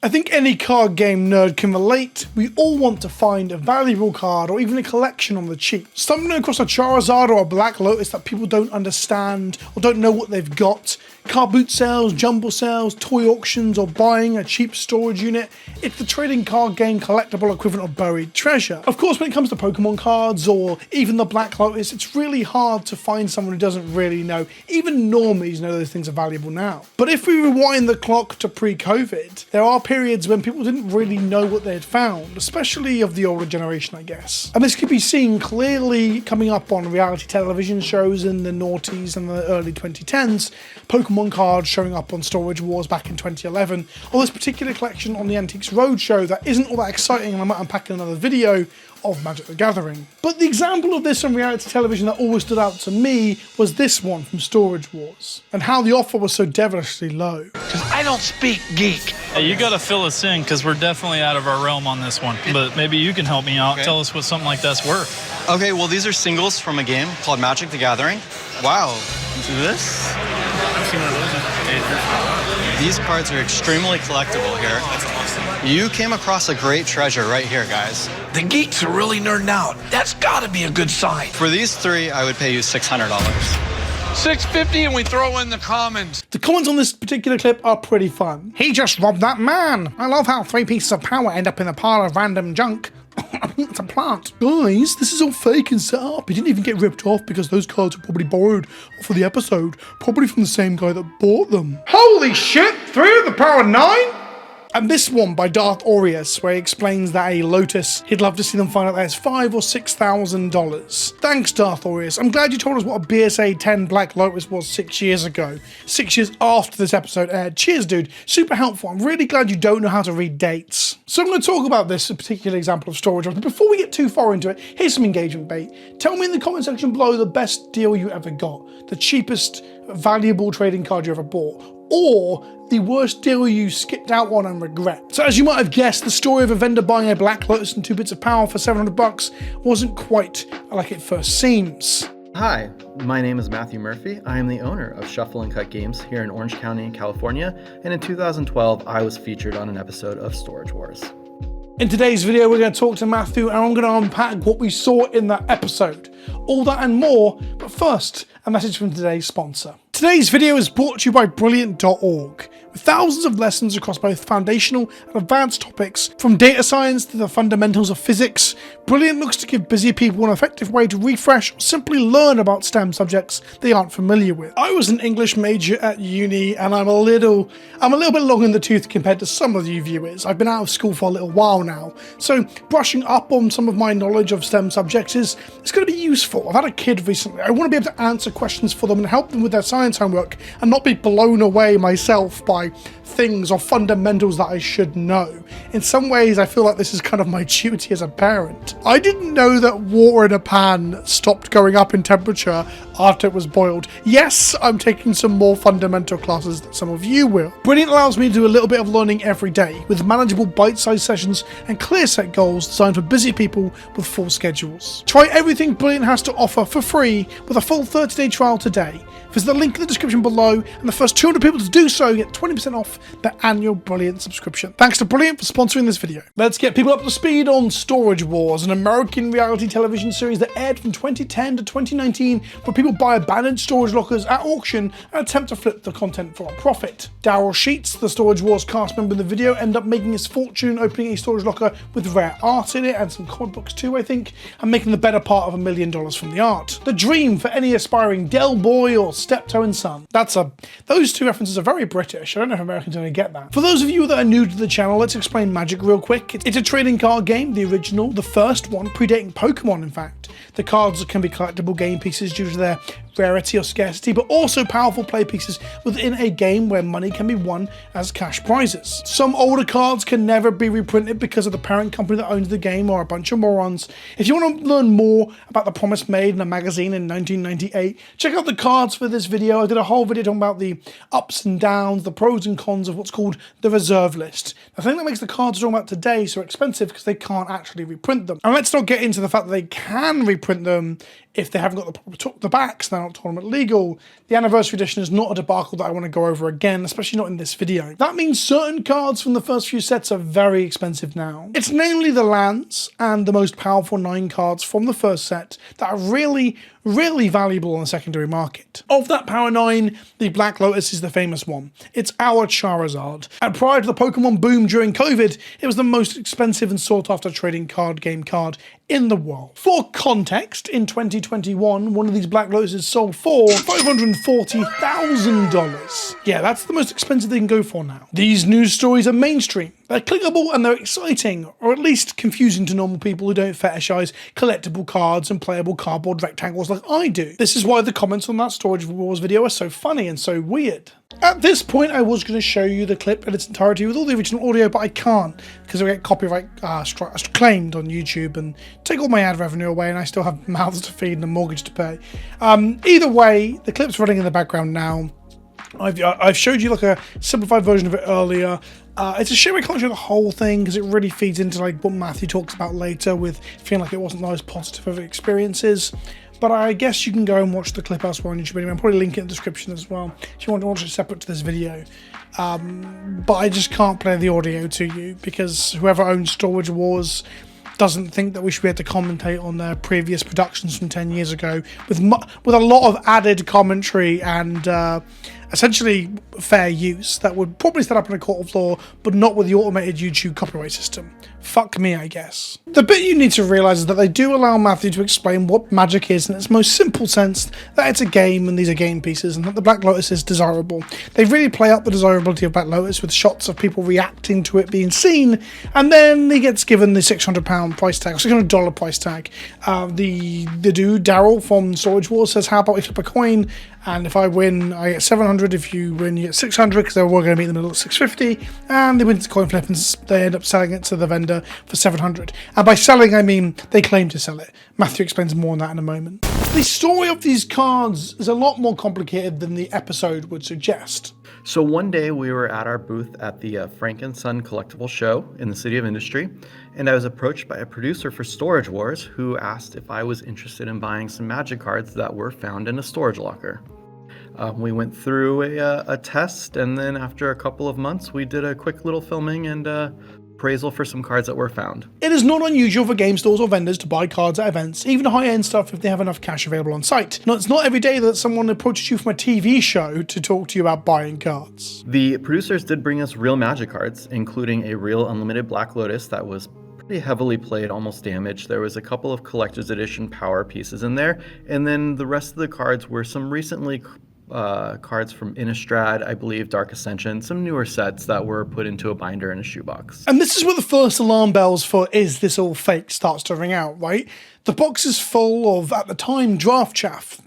I think any card game nerd can relate. We all want to find a valuable card or even a collection on the cheap. Stumbling across a Charizard or a Black Lotus that people don't understand or don't know what they've got, car boot sales, jumble sales, toy auctions, or buying a cheap storage unit, it's the trading card game collectible equivalent of buried treasure. Of course, when it comes to Pokemon cards or even the Black Lotus, it's really hard to find someone who doesn't really know. Even normies know those things are valuable now. But if we rewind the clock to pre-COVID, there are periods when people didn't really know what they had found, especially of the older generation, I guess. And this could be seen clearly coming up on reality television shows in the noughties and the early 2010s, Pokemon cards showing up on Storage Wars back in 2011, or this particular collection on the Antiques Roadshow that isn't all that exciting, and I might unpack in another video, of Magic the Gathering. But the example of this on reality television that always stood out to me was this one from Storage Wars, and how the offer was so devilishly low. Because I don't speak geek. Hey, you gotta fill us in, because we're definitely out of our realm on this one. But maybe you can help me out. Okay. Tell us what something like that's worth. Okay, well, these are singles from a game called Magic the Gathering. Wow, this? I've seen one of those. These cards are extremely collectible here. That's awesome. You came across a great treasure right here, guys. The geeks are really nerding out. That's gotta be a good sign. For these three, I would pay you $600. $650 and we throw in the comments. The comments on this particular clip are pretty fun. He just robbed that man. I love how 3 pieces of power end up in a pile of random junk. It's a plant. Guys, this is all fake and set up. He didn't even get ripped off because those cards were probably borrowed for the episode. Probably from the same guy that bought them. Holy shit! 3 to the power 9? And this one by Darth Aureus, where he explains that a Lotus, he'd love to see them find out that it's $5,000 or $6,000. Thanks, Darth Aureus. I'm glad you told us what a BSA 10 Black Lotus was 6 years ago. 6 years after this episode aired. Cheers, dude. Super helpful. I'm really glad you don't know how to read dates. So I'm going to talk about this particular example of storage. But before we get too far into it, here's some engagement bait. Tell me in the comment section below the best deal you ever got. The cheapest valuable trading card you ever bought. Or the worst deal you skipped out on and regret. So as you might have guessed, the story of a vendor buying a Black Lotus and 2 bits of power for $700 wasn't quite like it first seems. Hi, my name is Matthew Murphy. I am the owner of Shuffle and Cut Games here in Orange County, California, and in 2012 I was featured on an episode of Storage Wars. In today's video, we're going to talk to Matthew and I'm going to unpack what we saw in that episode. All that and more, but first, a message from today's sponsor. Today's video is brought to you by Brilliant.org. With thousands of lessons across both foundational and advanced topics, from data science to the fundamentals of physics, Brilliant looks to give busy people an effective way to refresh or simply learn about STEM subjects they aren't familiar with. I was an English major at uni and I'm a little bit long in the tooth compared to some of you viewers. I've been out of school for a little while now, so brushing up on some of my knowledge of STEM subjects is going to be useful. I've had a kid recently. I want to be able to answer questions for them and help them with their science homework and not be blown away myself by things or fundamentals that I should know. In some ways, I feel like this is kind of my duty as a parent. I didn't know that water in a pan stopped going up in temperature after it was boiled. Yes, I'm taking some more fundamental classes than some of you will. Brilliant allows me to do a little bit of learning every day with manageable bite-sized sessions and clear set goals designed for busy people with full schedules. Try everything Brilliant has to offer for free with a full 30-day trial today. Visit the link in the description below, and the first 200 people to do so get 20% off their annual Brilliant subscription. Thanks to Brilliant for sponsoring this video. Let's get people up to speed on Storage Wars, an American reality television series that aired from 2010 to 2019, where people buy abandoned storage lockers at auction and attempt to flip the content for a profit. Daryl Sheets, the Storage Wars cast member in the video, ended up making his fortune opening a storage locker with rare art in it, and some comic books too, I think, and making the better part of $1 million from the art. The dream for any aspiring Del Boy or Steptoe and Son. Those two references are very British. I don't know if Americans are going to get that. For those of you that are new to the channel, let's explain Magic real quick. It's a trading card game, the original, the first one, predating Pokemon in fact. The cards can be collectible game pieces due to their rarity or scarcity, but also powerful play pieces within a game where money can be won as cash prizes. Some older cards can never be reprinted because of the parent company that owns the game or a bunch of morons. If you want to learn more about the promise made in a magazine in 1998, check out the cards for this video. I did a whole video talking about the ups and downs, the pros and cons of what's called the reserve list. The thing that makes the cards we're talking about today so expensive because they can't actually reprint them. And let's not get into the fact that they can reprint them if they haven't got the backs. Now, not tournament legal. The anniversary edition is not a debacle that I want to go over again, especially not in this video. That means certain cards from the first few sets are very expensive now. It's namely the lands and the most powerful 9 cards from the first set that are really valuable on the secondary market. Of that Power 9, the Black Lotus is the famous one. It's our Charizard. And prior to the Pokemon boom during COVID, it was the most expensive and sought after trading card game card in the world. For context, in 2021, one of these Black Lotuses sold for $540,000. Yeah, that's the most expensive they can go for now. These news stories are mainstream. They're clickable and they're exciting, or at least confusing to normal people who don't fetishize collectible cards and playable cardboard rectangles like I do. This is why the comments on that Storage Wars video are so funny and so weird. At this point, I was going to show you the clip in its entirety with all the original audio, but I can't because I get copyright claimed on YouTube and take all my ad revenue away, and I still have mouths to feed and a mortgage to pay. Either way, the clip's running in the background now. I've showed you like a simplified version of it earlier. It's a shame I can't show the whole thing because it really feeds into like what Matthew talks about later with feeling like it wasn't the most positive of experiences. But I guess you can go and watch the clip elsewhere on YouTube anyway. I'll probably link it in the description as well if you want to watch it separate to this video. But I just can't play the audio to you because whoever owns Storage Wars doesn't think that we should be able to commentate on their previous productions from 10 years ago with a lot of added commentary and essentially fair use that would probably stand up in a court of law, but not with the automated YouTube copyright system. Fuck me, I guess. The bit you need to realise is that they do allow Matthew to explain what Magic is in its most simple sense, that it's a game and these are game pieces, and that the Black Lotus is desirable. They really play up the desirability of Black Lotus with shots of people reacting to it being seen, and then he gets given the £600 price tag, or $600 price tag. The dude, Daryl from Storage Wars, says, how about we flip a coin, and if I win, I get 700. If you win, you get 600, because they were going to meet in the middle at 650. And they win the coin flip, and they end up selling it to the vendor for 700. And by selling, I mean they claim to sell it. Matthew explains more on that in a moment. The story of these cards is a lot more complicated than the episode would suggest. So one day we were at our booth at the Frank & Son Collectible Show in the City of Industry, and I was approached by a producer for Storage Wars who asked if I was interested in buying some Magic cards that were found in a storage locker. We went through a test, and then after a couple of months, we did a quick little filming and appraisal for some cards that were found. It is not unusual for game stores or vendors to buy cards at events, even high-end stuff if they have enough cash available on site. Now, it's not every day that someone approaches you from a TV show to talk to you about buying cards. The producers did bring us real Magic cards, including a real Unlimited Black Lotus that was pretty heavily played, almost damaged. There was a couple of collector's edition power pieces in there, and then the rest of the cards were some recently cards from Innistrad, I believe, Dark Ascension, some newer sets that were put into a binder in a shoebox. And this is where the first alarm bells for is this all fake starts to ring out, right? The box is full of, at the time, draft chaff.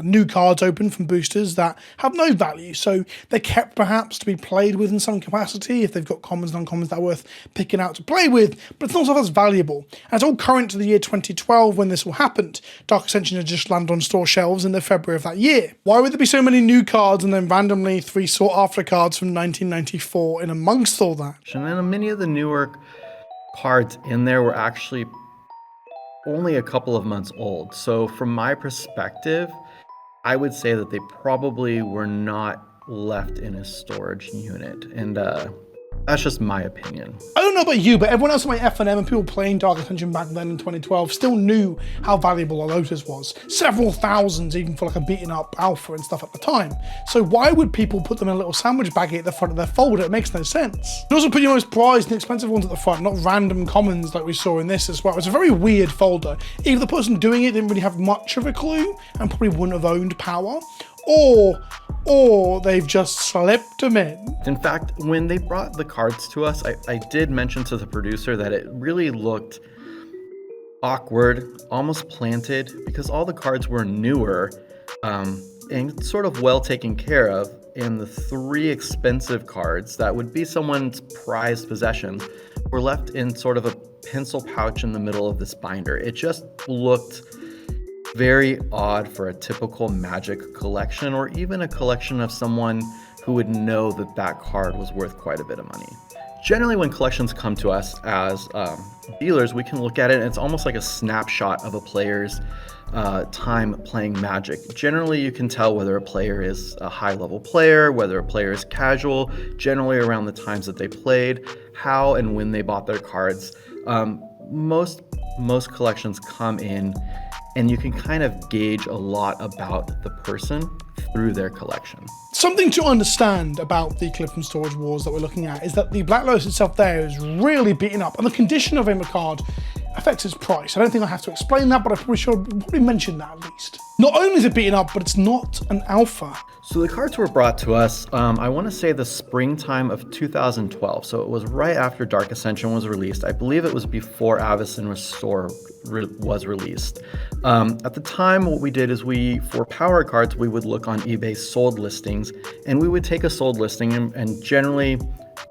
New cards open from boosters that have no value, so they're kept perhaps to be played with in some capacity if they've got commons and uncommons that are worth picking out to play with, but it's not stuff that's valuable. And it's all current to the year 2012 when this all happened. Dark Ascension had just landed on store shelves in the February of that year. Why would there be so many new cards and then randomly 3 sought after cards from 1994 in amongst all that? And then many of the newer cards in there were actually only a couple of months old. So from my perspective, I would say that they probably were not left in a storage unit, and that's just my opinion. I don't know about you, but everyone else in my F&M and people playing Dark Ascension back then in 2012 still knew how valuable a Lotus was. Several thousands even for like a beaten up alpha and stuff at the time. So why would people put them in a little sandwich baggie at the front of their folder? It makes no sense. You also put your most prized and expensive ones at the front, not random commons like we saw in this as well. It's a very weird folder. Either the person doing it didn't really have much of a clue and probably wouldn't have owned power, or they've just slipped them in. In fact, when they brought the cards to us, I did mention to the producer that it really looked awkward, almost planted, because all the cards were newer and sort of well taken care of, and the 3 expensive cards that would be someone's prized possessions were left in sort of a pencil pouch in the middle of this binder. It just looked very odd for a typical Magic collection, or even a collection of someone who would know that that card was worth quite a bit of money. Generally, when collections come to us as dealers, we can look at it and it's almost like a snapshot of a player's time playing Magic. Generally, you can tell whether a player is a high-level player, whether a player is casual, generally around the times that they played, how and when they bought their cards. Most collections come in and you can kind of gauge a lot about the person through their collection. Something to understand about the Clip from Storage Wars that we're looking at is that the Black Lotus itself there is really beaten up, and the condition of a card affects its price. I don't think I have to explain that, but I probably should probably mention that at least. Not only is it beaten up, but it's not an alpha. So the cards were brought to us, I want to say the springtime of 2012. So it was right after Dark Ascension was released. I believe it was before Avacyn Restore was released. At the time, what we did is for power cards, we would look on eBay sold listings, and we would take a sold listing and generally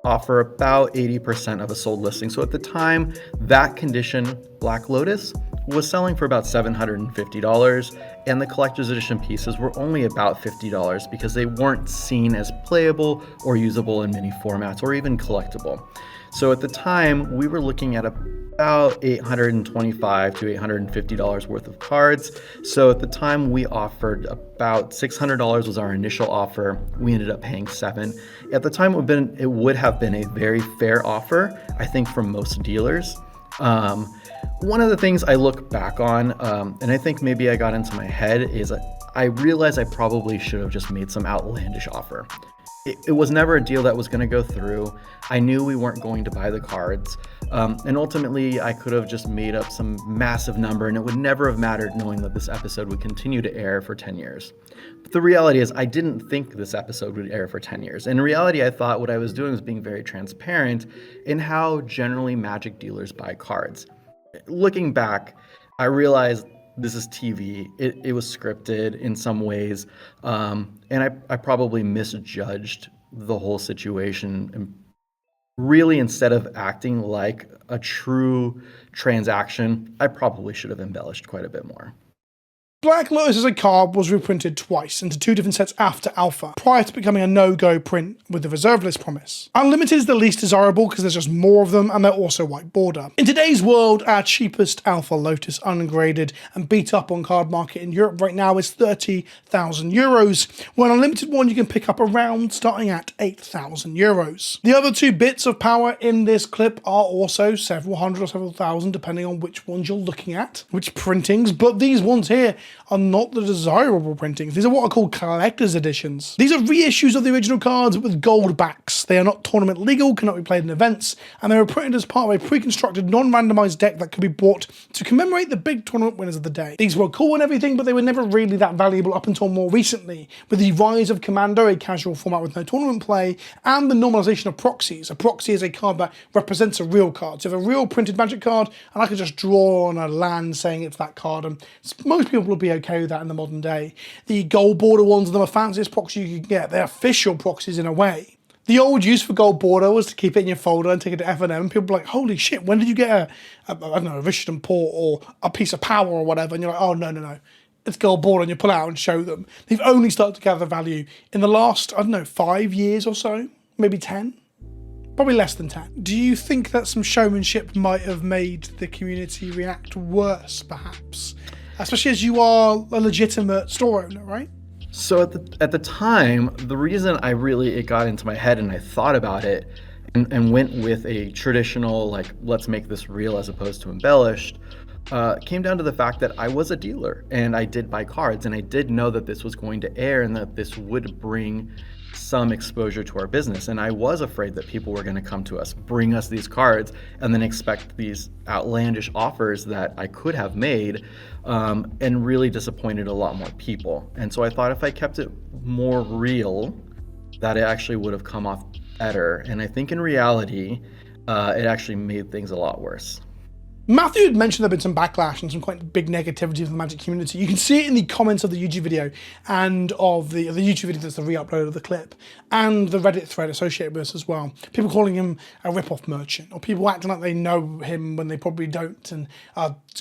offer about 80% of a sold listing. So at the time, that condition Black Lotus was selling for about $750, and the collector's edition pieces were only about $50 because they weren't seen as playable or usable in many formats or even collectible. So at the time, we were looking at about $825 to $850 worth of cards. So at the time, we offered about $600 was our initial offer. We ended up paying $700. At the time, it would have been a very fair offer, I think, from most dealers. One of the things I look back on, and I think maybe I got into my head, is I realized I probably should have just made some outlandish offer. It was never a deal that was going to go through. I knew we weren't going to buy the cards. And ultimately, I could have just made up some massive number, and it would never have mattered knowing that this episode would continue to air for 10 years. But the reality is, I didn't think this episode would air for 10 years. In reality, I thought what I was doing was being very transparent in how generally Magic dealers buy cards. Looking back, I realized this is TV. It was scripted in some ways, and I probably misjudged the whole situation. And really, instead of acting like a true transaction, I probably should have embellished quite a bit more. Black Lotus as a card was reprinted twice into two different sets after Alpha, prior to becoming a no-go print with the reserve list promise. Unlimited is the least desirable because there's just more of them and they're also white border. In today's world, our cheapest Alpha Lotus ungraded and beat up on card market in Europe right now is 30,000 euros, where an unlimited one you can pick up around starting at 8,000 euros. The other two bits of power in this clip are also several hundred or several thousand, depending on which ones you're looking at, which printings, but these ones here are not the desirable printings. These are what are called collector's editions. These are reissues of the original cards with gold backs. They are not tournament legal, cannot be played in events, and they were printed as part of a pre-constructed, non-randomized deck that could be bought to commemorate the big tournament winners of the day. These were cool and everything, but they were never really that valuable up until more recently, with the rise of Commando, a casual format with no tournament play, and the normalization of proxies. A proxy is a card that represents a real card. So if a real printed Magic card, and I could just draw on a land saying it's that card, and most people will be okay with that in the modern day. The gold border ones are the fanciest proxy you can get. They're official proxies in a way. The old use for gold border was to keep it in your folder and take it to F&M. People were like, holy shit, when did you get I don't know, a Richardson Port or a piece of power or whatever? And you're like, oh, no. It's gold border, and you pull it out and show them. They've only started to gather value in the last, 5 years or so, maybe 10. Probably less than 10. Do you think that some showmanship might have made the community react worse, perhaps? Especially as you are a legitimate store owner, right? So at the time, the reason it got into my head and I thought about it and went with a traditional, like, let's make this real as opposed to embellished, came down to the fact that I was a dealer and I did buy cards, and I did know that this was going to air and that this would bring some exposure to our business. And I was afraid that people were going to come to us, bring us these cards, and then expect these outlandish offers that I could have made, and really disappointed a lot more people. And so I thought if I kept it more real, that it actually would have come off better. And I think in reality, it actually made things a lot worse. Matthew had mentioned there had been some backlash and some quite big negativity from the Magic community. You can see it in the comments of the YouTube video and of the YouTube video that's the re-upload of the clip, and the Reddit thread associated with this as well. People calling him a rip-off merchant, or people acting like they know him when they probably don't, and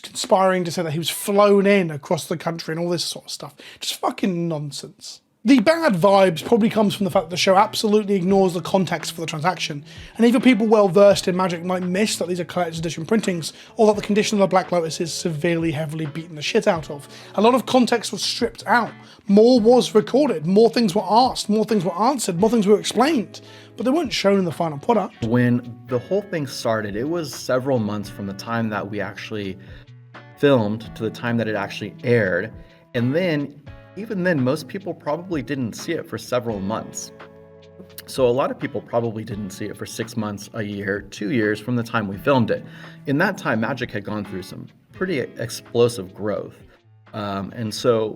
conspiring to say that he was flown in across the country and all this sort of stuff. Just fucking nonsense. The bad vibes probably comes from the fact that the show absolutely ignores the context for the transaction, and even people well versed in Magic might miss that these are collector's edition printings, or that the condition of the Black Lotus is severely heavily beaten the shit out of. A lot of context was stripped out, more was recorded, more things were asked, more things were answered, more things were explained, but they weren't shown in the final product. When the whole thing started, it was several months from the time that we actually filmed to the time that it actually aired, and then even then, most people probably didn't see it for several months. So a lot of people probably didn't see it for 6 months, a year, 2 years from the time we filmed it. In that time, Magic had gone through some pretty explosive growth. And so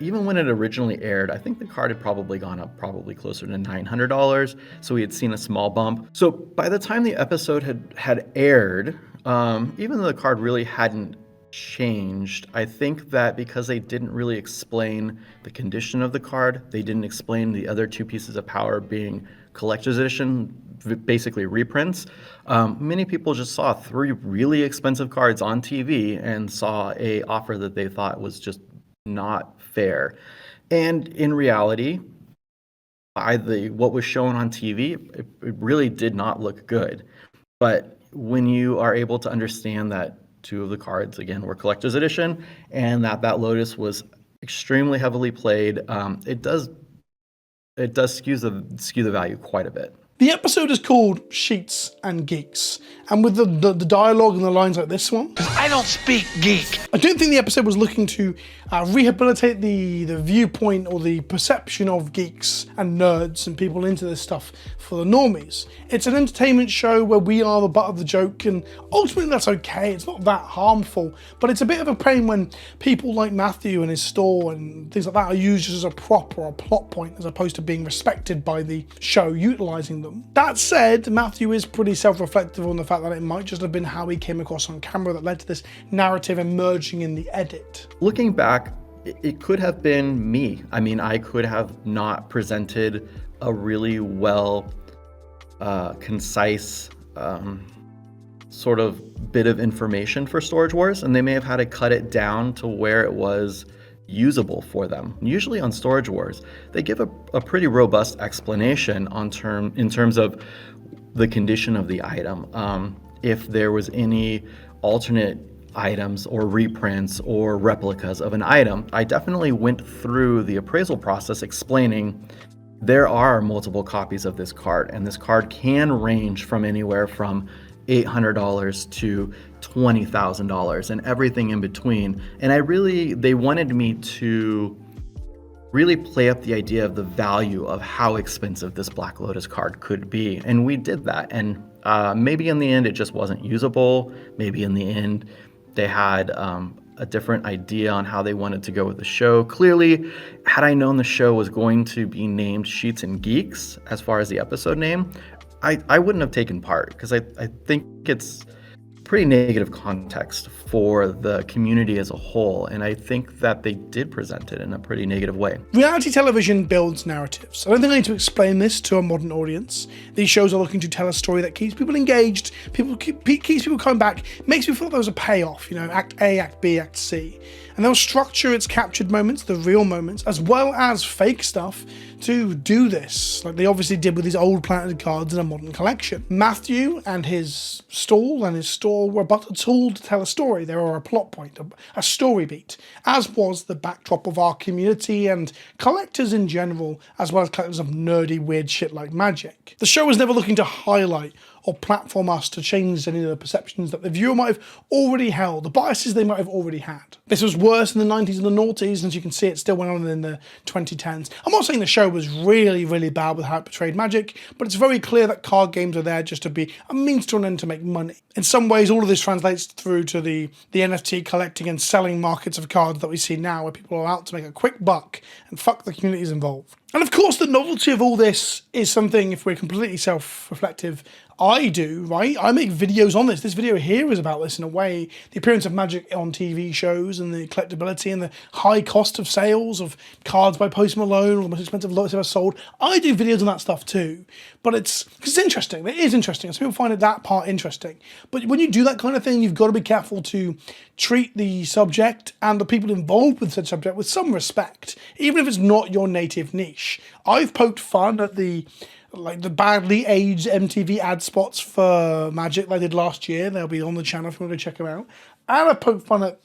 even when it originally aired, I think the card had probably gone up probably closer to $900. So we had seen a small bump. So by the time the episode had aired, even though the card really hadn't changed, I think that because they didn't really explain the condition of the card, they didn't explain the other two pieces of power being collector's edition, basically reprints, many people just saw 3 really expensive cards on TV and saw a offer that they thought was just not fair. And in reality, what was shown on TV, it really did not look good. But when you are able to understand that 2 of the cards, again, were collector's edition, and that Lotus was extremely heavily played, it does skew the value quite a bit. The episode is called Sheets and Geeks, and with the dialogue and the lines like this one, I don't speak geek. I don't think the episode was looking to rehabilitate the viewpoint or the perception of geeks and nerds and people into this stuff for the normies. It's an entertainment show where we are the butt of the joke, and ultimately that's okay, it's not that harmful, but it's a bit of a pain when people like Matthew and his store and things like that are used as a prop or a plot point as opposed to being respected by the show utilising them. That said, Matthew is pretty self-reflective on the fact that it might just have been how he came across on camera that led to this narrative emerging in the edit. Looking back, it could have been me. I mean, I could have not presented a really well concise sort of bit of information for Storage Wars, and they may have had to cut it down to where it was usable for them. Usually on Storage Wars, they give a pretty robust explanation in terms of the condition of the item. If there was any alternate items or reprints or replicas of an item, I definitely went through the appraisal process explaining there are multiple copies of this card, and this card can range from anywhere from $800 to $20,000 and everything in between. And they wanted me to really play up the idea of the value of how expensive this Black Lotus card could be. And we did that. And maybe in the end, it just wasn't usable. Maybe in the end, they had a different idea on how they wanted to go with the show. Clearly, had I known the show was going to be named Sheets and Geeks, as far as the episode name, I wouldn't have taken part, because I think it's pretty negative context for the community as a whole, and I think that they did present it in a pretty negative way. Reality television builds narratives. I don't think I need to explain this to a modern audience. These shows are looking to tell a story that keeps people engaged, keeps people coming back, makes people feel there was a payoff, Act A, Act B, Act C. And they'll structure its captured moments, the real moments, as well as fake stuff to do this, like they obviously did with these old planted cards in a modern collection. Matthew and his stall were but a tool to tell a story. They were a plot point, a story beat, as was the backdrop of our community and collectors in general, as well as collectors of nerdy, weird shit like Magic. The show was never looking to highlight or platform us to change any of the perceptions that the viewer might have already held, the biases they might have already had. This was worse in the 90s and the noughties, and as you can see, it still went on in the 2010s. I'm not saying the show was really, really bad with how it portrayed Magic, but it's very clear that card games are there just to be a means to an end to make money. In some ways, all of this translates through to the NFT collecting and selling markets of cards that we see now, where people are out to make a quick buck and fuck the communities involved. And of course, the novelty of all this is something, if we're completely self-reflective, I do, right? I make videos on this. This video here is about this in a way. The appearance of magic on TV shows and the collectability and the high cost of sales of cards by Post Malone or the most expensive Lotus ever sold. I do videos on that stuff too. But it's interesting. It is interesting. Some people find that part interesting. But when you do that kind of thing, you've got to be careful to treat the subject and the people involved with said subject with some respect, even if it's not your native niche. I've poked fun at the badly aged MTV ad spots for Magic I did last year. They'll be on the channel if you want to check them out. And I've poked fun at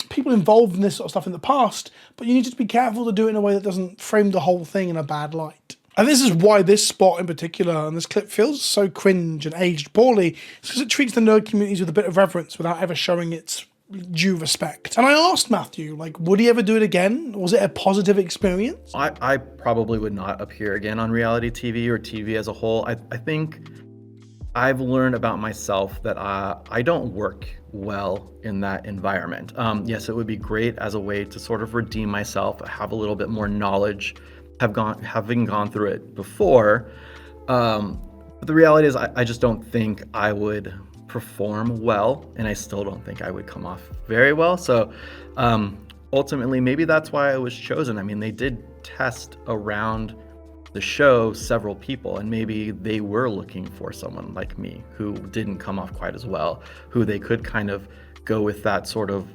people involved in this sort of stuff in the past, but you need to be careful to do it in a way that doesn't frame the whole thing in a bad light. And this is why this spot in particular and this clip feels so cringe and aged poorly. It's because it treats the nerd communities with a bit of reverence without ever showing its due respect. And I asked Matthew, would he ever do it again? Was it a positive experience? I probably would not appear again on reality TV or TV as a whole. I think I've learned about myself that I don't work well in that environment. Yes, it would be great as a way to sort of redeem myself, have a little bit more knowledge, having gone through it before. But the reality is I just don't think I would perform well, and I still don't think I would come off very well. So ultimately, maybe that's why I was chosen. I mean, they did test around the show several people, and maybe they were looking for someone like me who didn't come off quite as well, who they could kind of go with that sort of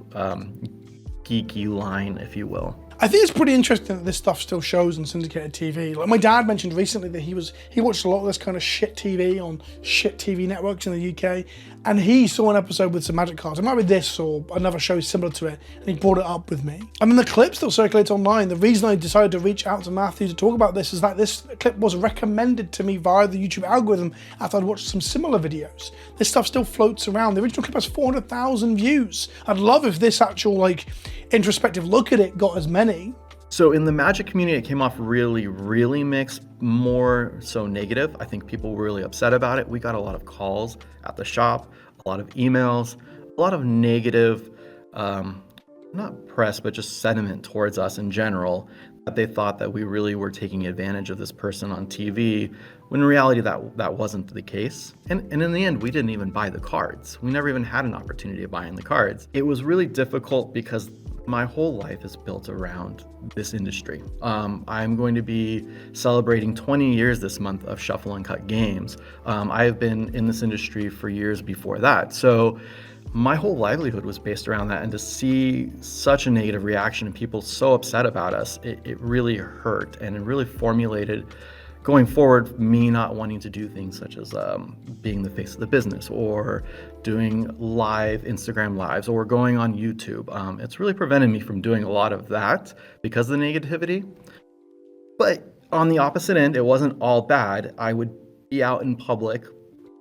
geeky line, if you will. I think it's pretty interesting that this stuff still shows on syndicated TV. Like my dad mentioned recently that he watched a lot of this kind of shit TV on shit TV networks in the UK, and he saw an episode with some magic cards. It might be this or another show similar to it, and he brought it up with me. I mean, the clip still circulates online. The reason I decided to reach out to Matthew to talk about this is that this clip was recommended to me via the YouTube algorithm after I'd watched some similar videos. This stuff still floats around. The original clip has 400,000 views. I'd love if this actual introspective look at it got as many. So in the magic community, it came off really, really mixed, more so negative. I think people were really upset about it. We got a lot of calls at the shop, a lot of emails, a lot of negative, not press, but just sentiment towards us in general, that they thought that we really were taking advantage of this person on TV, when in reality that wasn't the case. And in the end, we didn't even buy the cards. We never even had an opportunity of buying the cards. It was really difficult because my whole life is built around this industry. I'm going to be celebrating 20 years this month of Shuffle and Cut games. I have been in this industry for years before that. So my whole livelihood was based around that, and to see such a negative reaction and people so upset about us, it really hurt, and it really formulated going forward me not wanting to do things such as being the face of the business or doing live Instagram lives or going on YouTube. It's really prevented me from doing a lot of that because of the negativity. But on the opposite end, it wasn't all bad. I would be out in public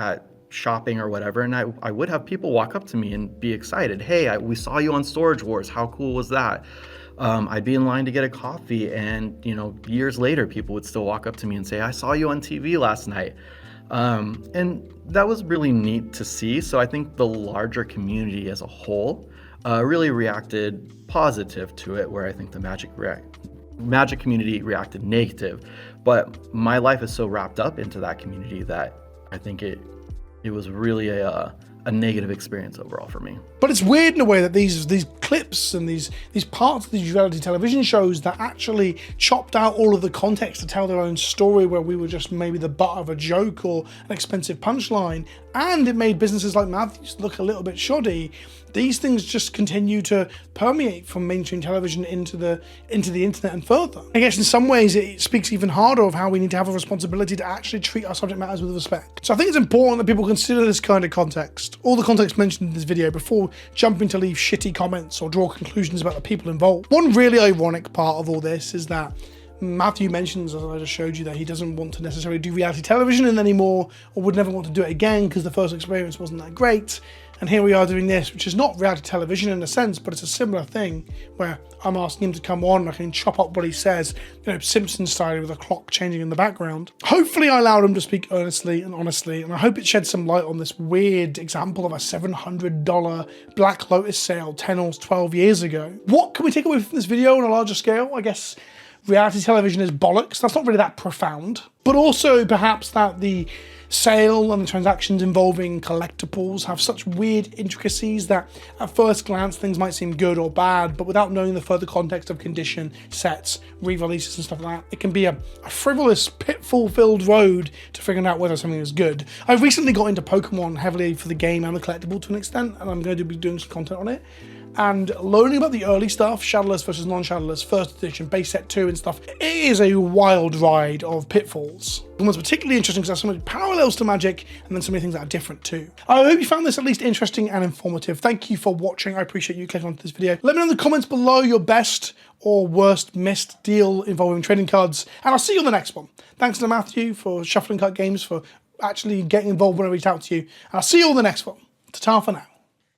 at shopping or whatever, and I would have people walk up to me and be excited. Hey, we saw you on Storage Wars. How cool was that? I'd be in line to get a coffee, and years later, people would still walk up to me and say, I saw you on TV last night. And that was really neat to see. So I think the larger community as a whole really reacted positive to it, where I think the Magic community reacted negative. But my life is so wrapped up into that community that I think it was really a negative experience overall for me. But it's weird in a way that these clips and these parts of these reality television shows that actually chopped out all of the context to tell their own story, where we were just maybe the butt of a joke or an expensive punchline, and it made businesses like Matthew's look a little bit shoddy. These things just continue to permeate from mainstream television into the internet and further. I guess in some ways it speaks even harder of how we need to have a responsibility to actually treat our subject matters with respect. So I think it's important that people consider this kind of context, all the context mentioned in this video, before jumping to leave shitty comments or draw conclusions about the people involved. One really ironic part of all this is that Matthew mentions, as I just showed you, that he doesn't want to necessarily do reality television anymore, or would never want to do it again because the first experience wasn't that great. And here we are doing this, which is not reality television in a sense, but it's a similar thing where I'm asking him to come on and I can chop up what he says, Simpson style, with a clock changing in the background. Hopefully I allowed him to speak earnestly and honestly, and I hope it sheds some light on this weird example of a $700 Black Lotus sale 10 or 12 years ago. What can we take away from this video on a larger scale? I guess reality television is bollocks. That's not really that profound. But also perhaps that the sale and the transactions involving collectibles have such weird intricacies that at first glance things might seem good or bad, but without knowing the further context of condition, sets, re-releases and stuff like that, it can be a frivolous, pitfall-filled road to figuring out whether something is good. I recently got into Pokemon heavily for the game and the collectible to an extent, and I'm going to be doing some content on it. And learning about the early stuff, Shadowless versus non-Shadowless, first edition, base set 2 and stuff, it is a wild ride of pitfalls. And what's particularly interesting is there's so many parallels to Magic and then so many things that are different too. I hope you found this at least interesting and informative. Thank you for watching. I appreciate you clicking onto this video. Let me know in the comments below your best or worst missed deal involving trading cards, and I'll see you on the next one. Thanks to Matthew for Shuffling Card Games for actually getting involved when I reached out to you, and I'll see you on the next one. Ta-ta for now.